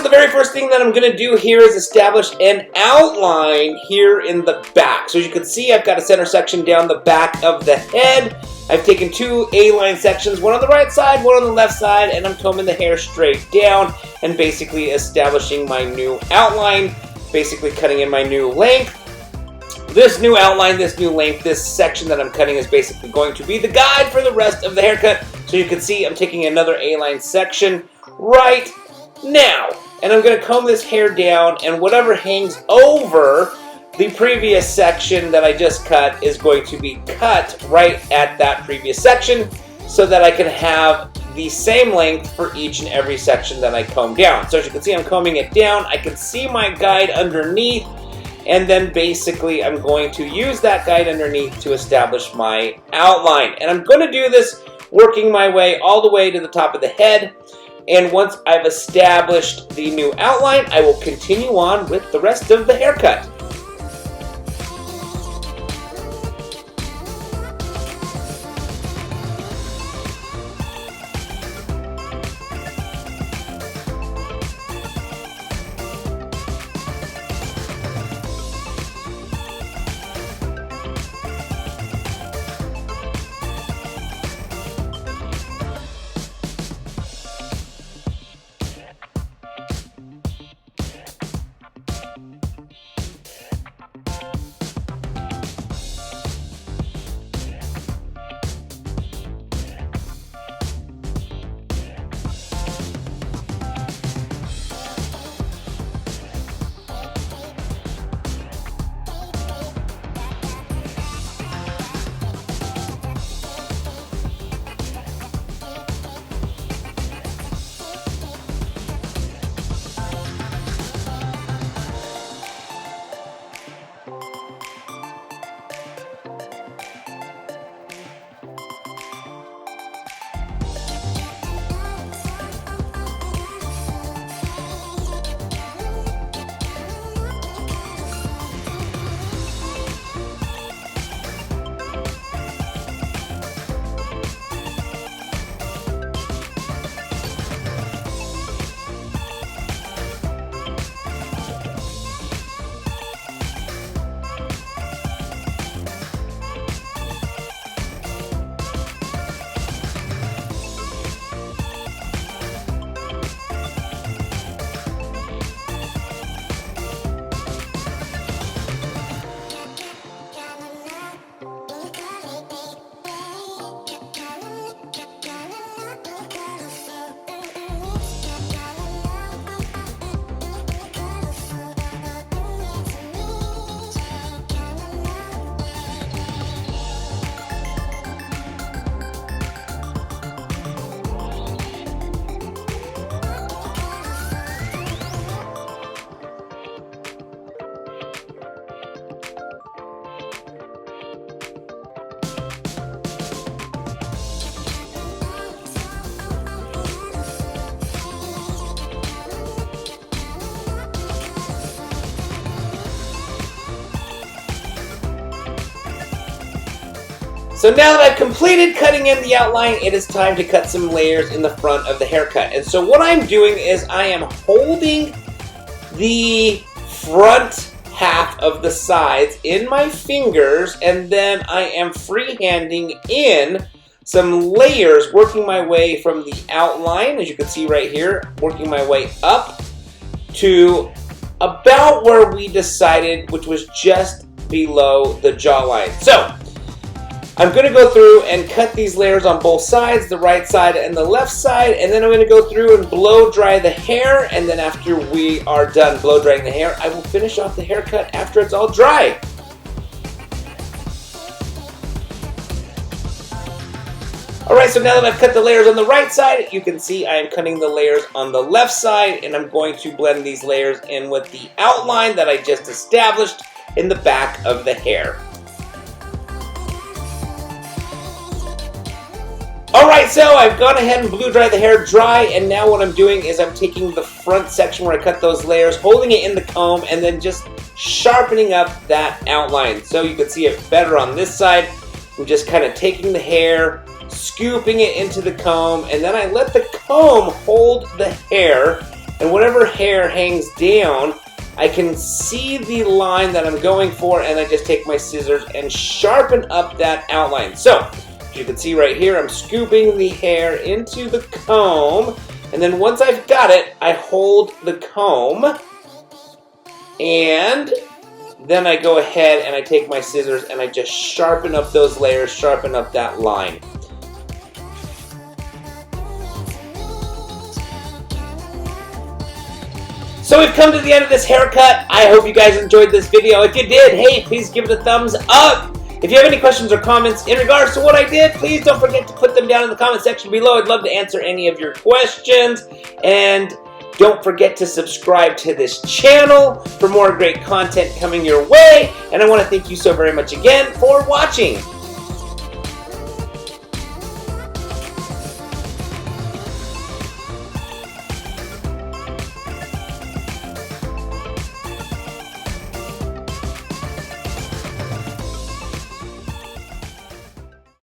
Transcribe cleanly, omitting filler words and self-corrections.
the very first thing that I'm going to do here is establish an outline here in the back. So as you can see, I've got a center section down the back of the head. I've taken two A-line sections, one on the right side, one on the left side, and I'm combing the hair straight down and basically establishing my new outline, basically cutting in my new length. This new outline, this new length, this section that I'm cutting is basically going to be the guide for the rest of the haircut. So you can see I'm taking another A-line section right now, and I'm going to comb this hair down, and whatever hangs over the previous section that I just cut is going to be cut right at that previous section so that I can have the same length for each and every section that I comb down. So as you can see, I'm combing it down. I can see my guide underneath, and then basically I'm going to use that guide underneath to establish my outline. And I'm going to do this working my way all the way to the top of the head. And once I've established the new outline, I will continue on with the rest of the haircut. So now that I've completed cutting in the outline, it is time to cut some layers in the front of the haircut. And so what I'm doing is I am holding the front half of the sides in my fingers, and then I am freehanding in some layers, working my way from the outline, as you can see right here, working my way up to about where we decided, which was just below the jawline. So I'm going to go through and cut these layers on both sides, the right side and the left side, and then I'm going to go through and blow dry the hair, and then after we are done blow drying the hair, I will finish off the haircut after it's all dry. Alright, so now that I've cut the layers on the right side, you can see I am cutting the layers on the left side, and I'm going to blend these layers in with the outline that I just established in the back of the hair. Alright, so I've gone ahead and blew dry the hair dry, and now what I'm doing is I'm taking the front section where I cut those layers, holding it in the comb, and then just sharpening up that outline. So you can see it better on this side. I'm just kind of taking the hair, scooping it into the comb, and then I let the comb hold the hair and whatever hair hangs down, I can see the line that I'm going for, and I just take my scissors and sharpen up that outline. So, as you can see right here, I'm scooping the hair into the comb, and then once I've got it, I hold the comb, and then I go ahead and I take my scissors and I just sharpen up those layers, sharpen up that line. So we've come to the end of this haircut. I hope you guys enjoyed this video. If you did, hey, please give it a thumbs up. If you have any questions or comments in regards to what I did, please don't forget to put them down in the comment section below. I'd love to answer any of your questions. And don't forget to subscribe to this channel for more great content coming your way. And I want to thank you so very much again for watching.